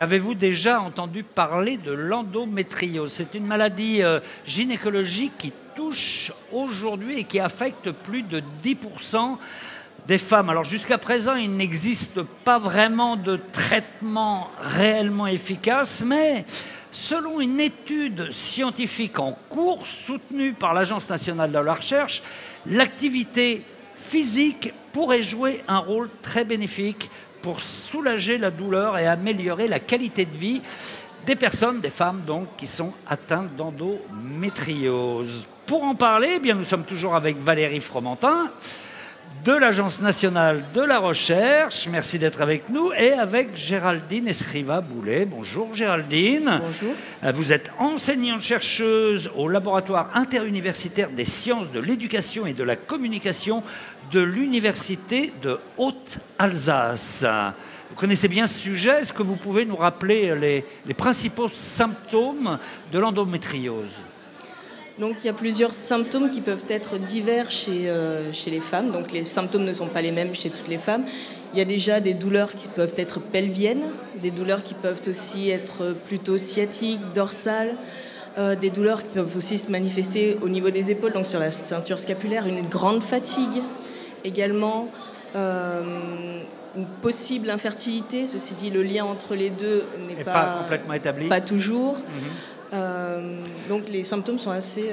Avez-vous déjà entendu parler de l'endométriose? C'est une maladie gynécologique qui touche aujourd'hui et qui affecte plus de 10% des femmes. Alors jusqu'à présent, il n'existe pas vraiment de traitement réellement efficace, mais selon une étude scientifique en cours soutenue par l'Agence nationale de la recherche, l'activité physique pourrait jouer un rôle très bénéfique pour soulager la douleur et améliorer la qualité de vie des personnes, des femmes donc, qui sont atteintes d'endométriose. Pour en parler, eh bien, nous sommes toujours avec Valérie Fromentin, de l'Agence nationale de la recherche. Merci d'être avec nous. Et avec Géraldine Escriva-Boulet. Bonjour Géraldine. Bonjour. Vous êtes enseignante-chercheuse au laboratoire interuniversitaire des sciences de l'éducation et de la communication de l'Université de Haute-Alsace. Vous connaissez bien ce sujet. Est-ce que vous pouvez nous rappeler les principaux symptômes de l'endométriose ? Donc il y a plusieurs symptômes qui peuvent être divers chez les femmes. Donc les symptômes ne sont pas les mêmes chez toutes les femmes. Il y a déjà des douleurs qui peuvent être pelviennes, des douleurs qui peuvent aussi être plutôt sciatiques, dorsales, des douleurs qui peuvent aussi se manifester au niveau des épaules, donc sur la ceinture scapulaire, une grande fatigue également, une possible infertilité. Ceci dit, le lien entre les deux n'est pas complètement établi. Pas toujours. Donc les symptômes sont assez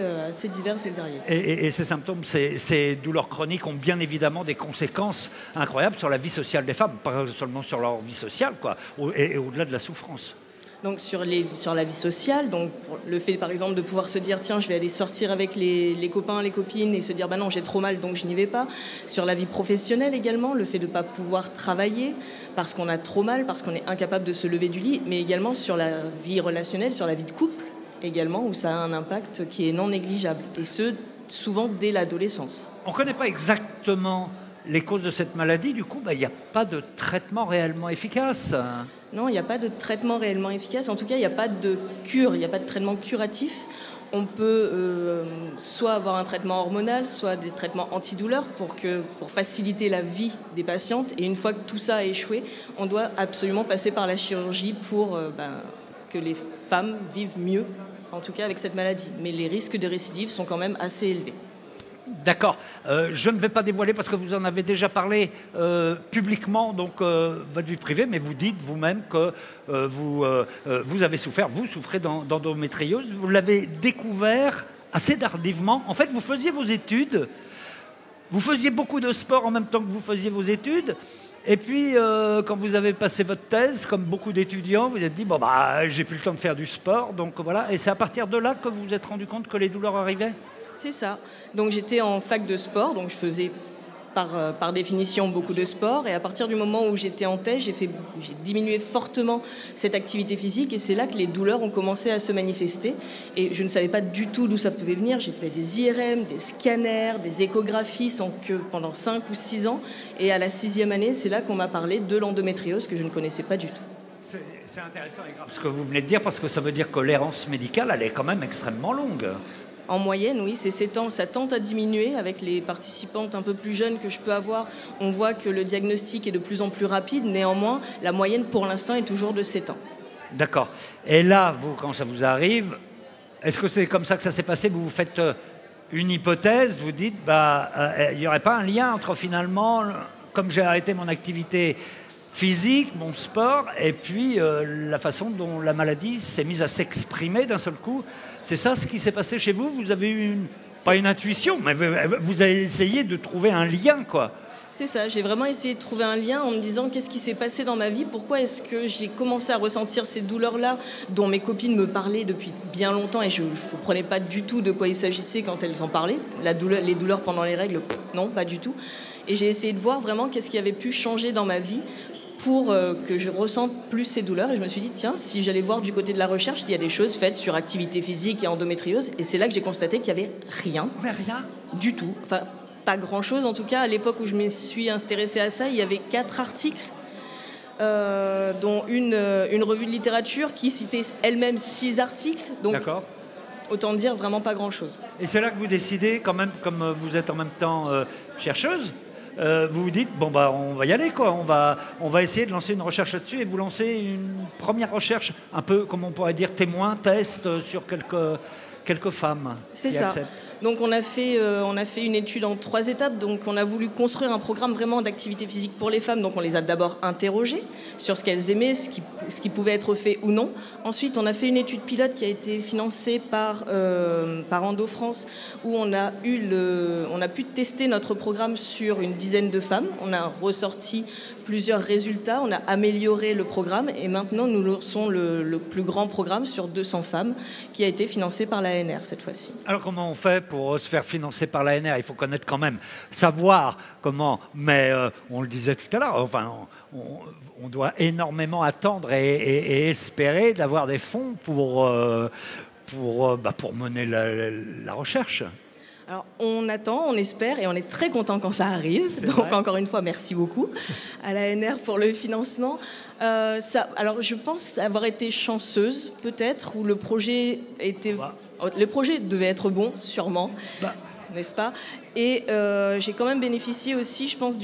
divers et variés. Et ces symptômes, ces douleurs chroniques ont bien évidemment des conséquences incroyables sur la vie sociale des femmes, pas seulement sur leur vie sociale, quoi, et au-delà de la souffrance. Donc sur la vie sociale, donc le fait par exemple de pouvoir se dire tiens, je vais aller sortir avec les copains, les copines et se dire bah non, j'ai trop mal donc je n'y vais pas. Sur la vie professionnelle également, le fait de ne pas pouvoir travailler parce qu'on a trop mal, parce qu'on est incapable de se lever du lit, mais également sur la vie relationnelle, sur la vie de couple également, où ça a un impact qui est non négligeable, et ce, souvent dès l'adolescence. On ne connaît pas exactement les causes de cette maladie, du coup, il n'y a pas de traitement réellement efficace. Non, il n'y a pas de traitement réellement efficace, en tout cas, il n'y a pas de cure, il n'y a pas de traitement curatif. On peut soit avoir un traitement hormonal, soit des traitements antidouleurs pour faciliter la vie des patientes, et une fois que tout ça a échoué, on doit absolument passer par la chirurgie pour que les femmes vivent mieux, en tout cas avec cette maladie. Mais les risques de récidive sont quand même assez élevés. D'accord. Je ne vais pas dévoiler parce que vous en avez déjà parlé publiquement, donc votre vie privée, mais vous dites vous-même que vous avez souffert, vous souffrez d'endométriose. Vous l'avez découvert assez tardivement. En fait, vous faisiez vos études, vous faisiez beaucoup de sport en même temps que vous faisiez vos études. Et puis, quand vous avez passé votre thèse, comme beaucoup d'étudiants, vous vous êtes dit, j'ai plus le temps de faire du sport, donc voilà. Et c'est à partir de là que vous vous êtes rendu compte que les douleurs arrivaient ? C'est ça. Donc j'étais en fac de sport, donc je faisais par définition beaucoup de sport. Et à partir du moment où j'étais en thèse, j'ai diminué fortement cette activité physique. Et c'est là que les douleurs ont commencé à se manifester. Et je ne savais pas du tout d'où ça pouvait venir. J'ai fait des IRM, des scanners, des échographies sans que pendant 5 ou 6 ans. Et à la 6e année, c'est là qu'on m'a parlé de l'endométriose que je ne connaissais pas du tout. C'est intéressant et grave ce que vous venez de dire, parce que ça veut dire que l'errance médicale, elle est quand même extrêmement longue. En moyenne, oui, c'est 7 ans. Ça tente à diminuer avec les participantes un peu plus jeunes que je peux avoir. On voit que le diagnostic est de plus en plus rapide. Néanmoins, la moyenne pour l'instant est toujours de 7 ans. D'accord. Et là, vous, quand ça vous arrive, est-ce que c'est comme ça que ça s'est passé ? Vous faites une hypothèse, vous dites, il n'y aurait pas un lien entre finalement, comme j'ai arrêté mon activité physique, mon sport, et puis la façon dont la maladie s'est mise à s'exprimer d'un seul coup. C'est ça ce qui s'est passé chez vous ? Vous avez eu pas une intuition, mais vous avez essayé de trouver un lien, quoi. C'est ça, j'ai vraiment essayé de trouver un lien en me disant qu'est-ce qui s'est passé dans ma vie, pourquoi est-ce que j'ai commencé à ressentir ces douleurs-là dont mes copines me parlaient depuis bien longtemps et je ne comprenais pas du tout de quoi il s'agissait quand elles en parlaient. Les douleurs pendant les règles, non, pas du tout. Et j'ai essayé de voir vraiment qu'est-ce qui avait pu changer dans ma vie pour que je ressente plus ces douleurs. Et je me suis dit, tiens, si j'allais voir du côté de la recherche, s'il y a des choses faites sur activité physique et endométriose. Et c'est là que j'ai constaté qu'il n'y avait rien. Mais rien du tout. Enfin, pas grand-chose. En tout cas, à l'époque où je me suis intéressée à ça, il y avait 4 articles, dont une revue de littérature qui citait elle-même 6 articles. Donc, d'accord. Autant dire vraiment pas grand-chose. Et c'est là que vous décidez, quand même, comme vous êtes en même temps chercheuse, vous vous dites, bon, bah, on va y aller, quoi. On va essayer de lancer une recherche là-dessus et vous lancez une première recherche, un peu, comme on pourrait dire, témoin, test sur quelques femmes. C'est ça. Acceptent. Donc on a fait une étude en 3 étapes. Donc on a voulu construire un programme vraiment d'activité physique pour les femmes. Donc on les a d'abord interrogées sur ce qu'elles aimaient, ce qui pouvait être fait ou non. Ensuite on a fait une étude pilote qui a été financée par Endo France, où on a pu tester notre programme sur une dizaine de femmes. On a ressorti plusieurs résultats, on a amélioré le programme et maintenant nous lançons le plus grand programme sur 200 femmes qui a été financé par l'ANR cette fois-ci. Alors comment on fait pour se faire financer par l'ANR? Il faut connaître quand même, savoir comment, mais on le disait tout à l'heure, enfin, on doit énormément attendre et espérer d'avoir des fonds pour mener la recherche. Alors, on attend, on espère et on est très content quand ça arrive. Donc, vrai. encore une fois, merci beaucoup à l'ANR pour le financement. Alors, je pense avoir été chanceuse, peut-être, où le projet devait être bon, sûrement. N'est-ce pas? Et j'ai quand même bénéficié aussi, je pense,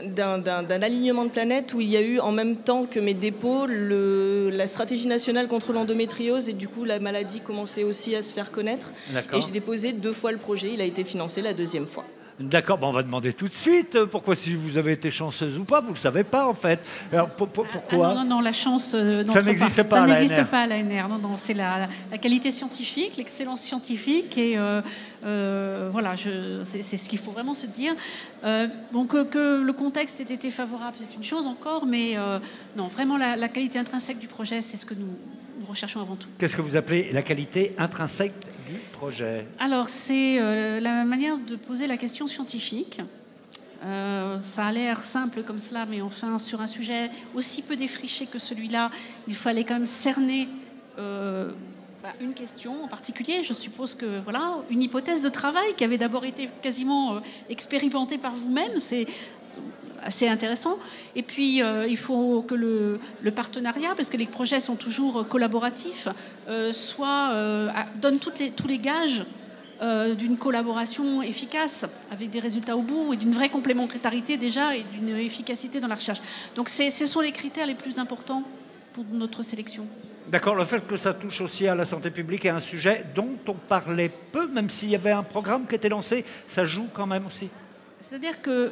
d'un alignement de planètes où il y a eu en même temps que mes dépôts la stratégie nationale contre l'endométriose et du coup la maladie commençait aussi à se faire connaître. D'accord. Et j'ai déposé 2 fois le projet, il a été financé la 2e fois. D'accord, on va demander tout de suite pourquoi, si vous avez été chanceuse ou pas, vous ne le savez pas en fait. Alors pourquoi? Non, la chance ça n'existe pas. Ça n'existe pas à l'ANR. Non, c'est la qualité scientifique, l'excellence scientifique et voilà, c'est ce qu'il faut vraiment se dire. Donc que le contexte ait été favorable, c'est une chose encore, mais non, vraiment la qualité intrinsèque du projet, c'est ce que nous recherchons avant tout. Qu'est-ce que vous appelez la qualité intrinsèque du projet? Alors, c'est la manière de poser la question scientifique. Ça a l'air simple comme cela, mais enfin, sur un sujet aussi peu défriché que celui-là, il fallait quand même cerner une question en particulier. Je suppose que, voilà, une hypothèse de travail qui avait d'abord été quasiment expérimentée par vous-même, c'est assez intéressant. Et puis, il faut que le partenariat, parce que les projets sont toujours collaboratifs, donne tous les gages d'une collaboration efficace, avec des résultats au bout, et d'une vraie complémentarité déjà, et d'une efficacité dans la recherche. Donc, ce sont les critères les plus importants pour notre sélection. D'accord, le fait que ça touche aussi à la santé publique est un sujet dont on parlait peu, même s'il y avait un programme qui était lancé, ça joue quand même aussi. C'est-à-dire que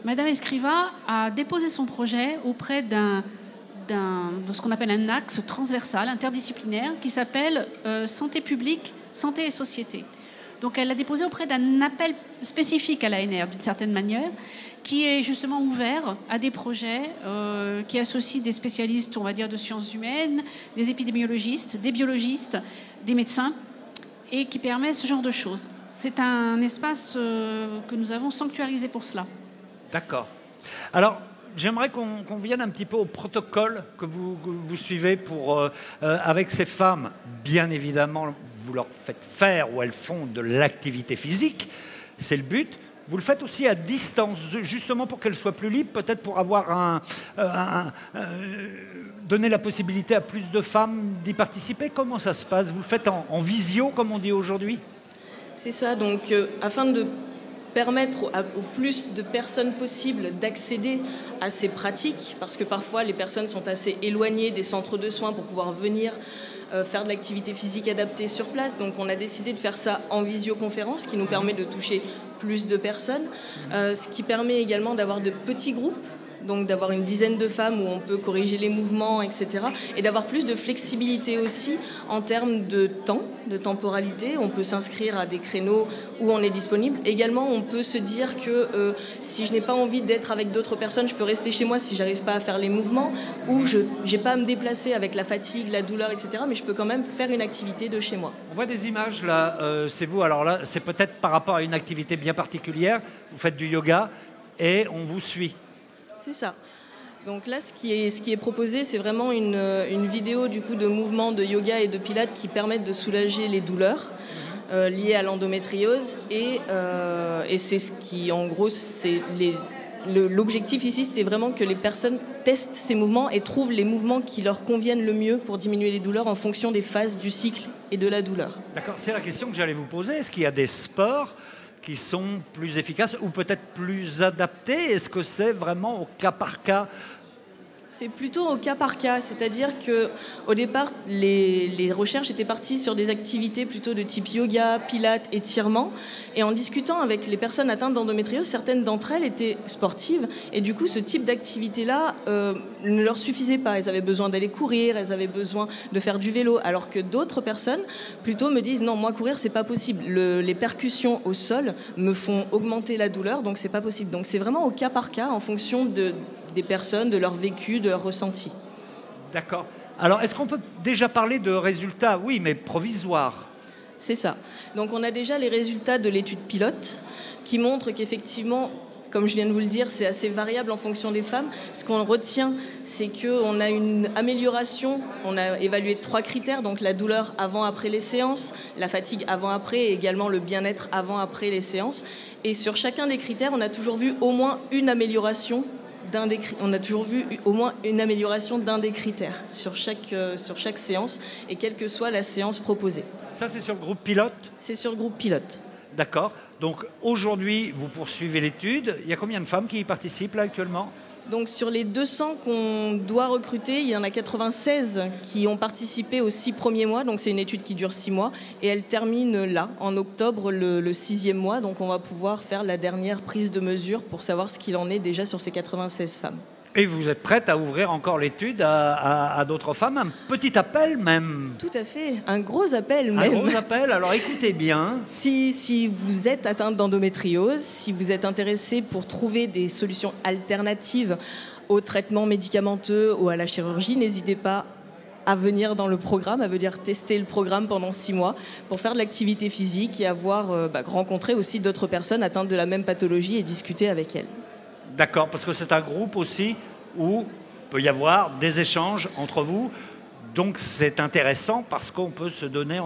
Madame Escriva a déposé son projet auprès de ce qu'on appelle un axe transversal, interdisciplinaire, qui s'appelle Santé publique, santé et société. Donc elle l'a déposé auprès d'un appel spécifique à l'ANR, d'une certaine manière, qui est justement ouvert à des projets qui associent des spécialistes, on va dire, de sciences humaines, des épidémiologistes, des biologistes, des médecins, et qui permet ce genre de choses. C'est un espace que nous avons sanctuarisé pour cela. D'accord. Alors, j'aimerais qu'on vienne un petit peu au protocole que vous suivez avec ces femmes. Bien évidemment, vous leur faites faire ou elles font de l'activité physique. C'est le but. Vous le faites aussi à distance, justement pour qu'elles soient plus libres, peut-être pour avoir donner la possibilité à plus de femmes d'y participer. Comment ça se passe? Vous le faites en visio, comme on dit aujourd'hui? C'est ça, donc afin de permettre au plus de personnes possibles d'accéder à ces pratiques, parce que parfois les personnes sont assez éloignées des centres de soins pour pouvoir venir faire de l'activité physique adaptée sur place. Donc on a décidé de faire ça en visioconférence, ce qui nous permet de toucher plus de personnes, ce qui permet également d'avoir de petits groupes, donc d'avoir une dizaine de femmes où on peut corriger les mouvements, etc. Et d'avoir plus de flexibilité aussi en termes de temps, de temporalité. On peut s'inscrire à des créneaux où on est disponible. Également, on peut se dire que si je n'ai pas envie d'être avec d'autres personnes, je peux rester chez moi si j'arrive pas à faire les mouvements, ou je n'ai pas à me déplacer avec la fatigue, la douleur, etc. Mais je peux quand même faire une activité de chez moi. On voit des images là, c'est vous. Alors là, c'est peut-être par rapport à une activité bien particulière. Vous faites du yoga et on vous suit. C'est ça. Donc là, ce qui est proposé, c'est vraiment une vidéo du coup de mouvements de yoga et de pilates qui permettent de soulager les douleurs liées à l'endométriose. Et c'est ce qui, en gros, c'est l'objectif ici, c'était vraiment que les personnes testent ces mouvements et trouvent les mouvements qui leur conviennent le mieux pour diminuer les douleurs en fonction des phases du cycle et de la douleur. D'accord, c'est la question que j'allais vous poser. Est-ce qu'il y a des sports qui sont plus efficaces ou peut-être plus adaptées? Est-ce que c'est vraiment au cas par cas? C'est plutôt au cas par cas, c'est-à-dire qu'au départ, les recherches étaient parties sur des activités plutôt de type yoga, pilates, étirement. Et en discutant avec les personnes atteintes d'endométriose, certaines d'entre elles étaient sportives. Et du coup, ce type d'activité-là ne leur suffisait pas. Elles avaient besoin d'aller courir, elles avaient besoin de faire du vélo. Alors que d'autres personnes, plutôt, me disent non, moi, courir, c'est pas possible. Les percussions au sol me font augmenter la douleur, donc c'est pas possible. Donc c'est vraiment au cas par cas, en fonction des personnes, de leur vécu, de leur ressenti. D'accord. Alors, est-ce qu'on peut déjà parler de résultats? Oui, mais provisoires. C'est ça. Donc on a déjà les résultats de l'étude pilote qui montrent qu'effectivement, comme je viens de vous le dire, c'est assez variable en fonction des femmes. Ce qu'on retient, c'est qu'on a une amélioration. On a évalué 3 critères, donc la douleur avant-après les séances, la fatigue avant-après et également le bien-être avant-après les séances. Et sur chacun des critères, on a toujours vu au moins une amélioration on a toujours vu au moins une amélioration d'un des critères sur chaque séance et quelle que soit la séance proposée. Ça, c'est sur le groupe pilote? C'est sur le groupe pilote. D'accord. Donc aujourd'hui, vous poursuivez l'étude. Il y a combien de femmes qui y participent là actuellement? Donc sur les 200 qu'on doit recruter, il y en a 96 qui ont participé aux 6 premiers mois. Donc c'est une étude qui dure 6 mois et elle termine là, en octobre, le 6e mois. Donc on va pouvoir faire la dernière prise de mesure pour savoir ce qu'il en est déjà sur ces 96 femmes. Et vous êtes prête à ouvrir encore l'étude à d'autres femmes? Un petit appel même? Tout à fait, un gros appel même. Un gros appel, alors écoutez bien. Si vous êtes atteinte d'endométriose, si vous êtes intéressé pour trouver des solutions alternatives aux traitements médicamenteux ou à la chirurgie, n'hésitez pas à venir dans le programme, à venir tester le programme pendant 6 mois pour faire de l'activité physique et rencontrer aussi d'autres personnes atteintes de la même pathologie et discuter avec elles. D'accord, parce que c'est un groupe aussi où il peut y avoir des échanges entre vous. Donc c'est intéressant parce qu'on peut se donner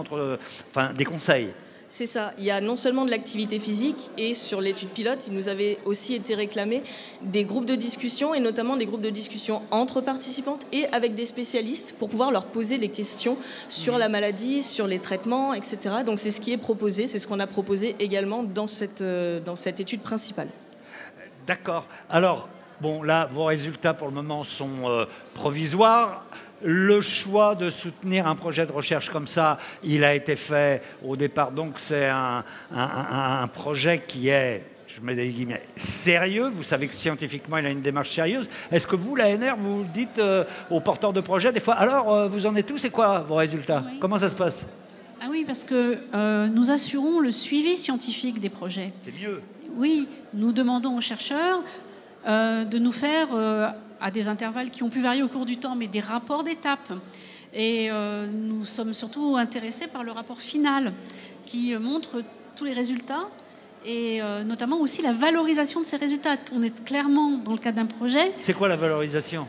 des conseils. C'est ça. Il y a non seulement de l'activité physique et sur l'étude pilote, il nous avait aussi été réclamé des groupes de discussion et notamment des groupes de discussion entre participantes et avec des spécialistes pour pouvoir leur poser les questions sur la maladie, sur les traitements, etc. Donc c'est ce qui est proposé, c'est ce qu'on a proposé également dans cette étude principale. D'accord. Alors, bon, là, vos résultats pour le moment sont provisoires. Le choix de soutenir un projet de recherche comme ça, il a été fait au départ. Donc, c'est un projet qui est, je mets des guillemets, sérieux. Vous savez que scientifiquement, il a une démarche sérieuse. Est-ce que vous, l'ANR, vous dites aux porteurs de projets, des fois, alors, vous en êtes où? C'est quoi vos résultats? Oui. Comment ça se passe? Ah oui, parce que nous assurons le suivi scientifique des projets. C'est mieux. Oui, nous demandons aux chercheurs de nous faire, à des intervalles qui ont pu varier au cours du temps, mais des rapports d'étape. Et nous sommes surtout intéressés par le rapport final qui montre tous les résultats et notamment aussi la valorisation de ces résultats. On est clairement dans le cadre d'un projet. C'est quoi la valorisation?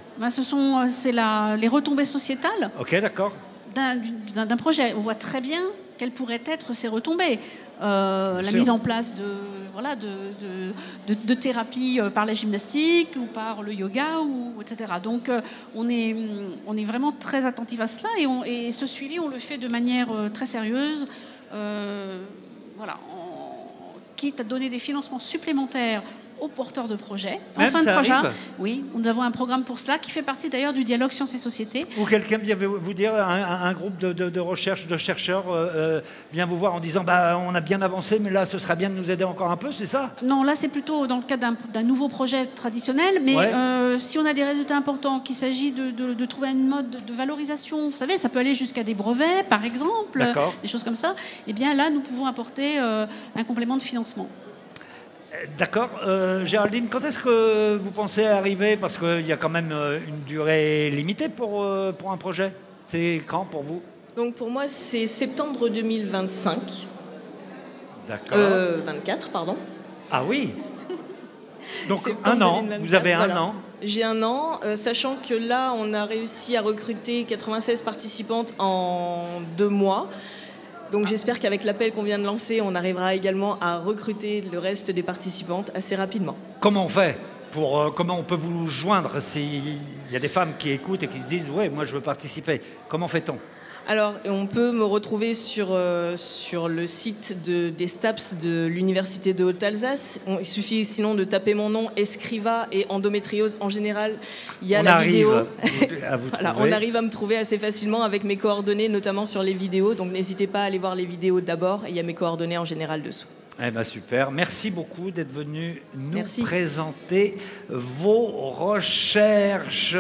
C'est les retombées sociétales. Ok, d'accord. D'un projet. On voit très bien quelles pourraient être ces retombées. La mise en place de thérapies par la gymnastique ou par le yoga, etc. Donc on est vraiment très attentif à cela et ce suivi, on le fait de manière très sérieuse. Quitte à donner des financements supplémentaires aux porteurs de projets. En fin de projet, oui, nous avons un programme pour cela qui fait partie d'ailleurs du dialogue sciences et société. Ou quelqu'un vient vous dire, un groupe de recherche, de chercheurs vient vous voir en disant on a bien avancé, mais là, ce serait bien de nous aider encore un peu, c'est ça? Non, là, c'est plutôt dans le cadre d'un nouveau projet traditionnel, mais si on a des résultats importants, qu'il s'agit de trouver une mode de valorisation, vous savez, ça peut aller jusqu'à des brevets, par exemple, des choses comme ça, et bien là, nous pouvons apporter un complément de financement. D'accord. Géraldine, quand est-ce que vous pensez arriver? Parce qu'il y a quand même une durée limitée pour un projet. C'est quand pour vous? Donc pour moi, c'est septembre 2025. D'accord. 24, pardon. Ah oui. Donc septembre un an, 2024, vous avez un voilà. an. J'ai un an, sachant que là, on a réussi à recruter 96 participantes en 2 mois. Donc j'espère qu'avec l'appel qu'on vient de lancer, on arrivera également à recruter le reste des participantes assez rapidement. Comment on fait comment on peut vous joindre s'il y a des femmes qui écoutent et qui se disent « Ouais, moi je veux participer ». Comment fait-on? Alors, on peut me retrouver sur le site des STAPS de l'Université de Haute-Alsace. Il suffit sinon de taper mon nom, Escriva, et endométriose en général. Il y a la vidéo. À vous voilà, on arrive à me trouver assez facilement avec mes coordonnées, notamment sur les vidéos. Donc n'hésitez pas à aller voir les vidéos d'abord. Il y a mes coordonnées en général dessous. Eh ben super. Merci beaucoup d'être venu nous Merci. présenter vos recherches.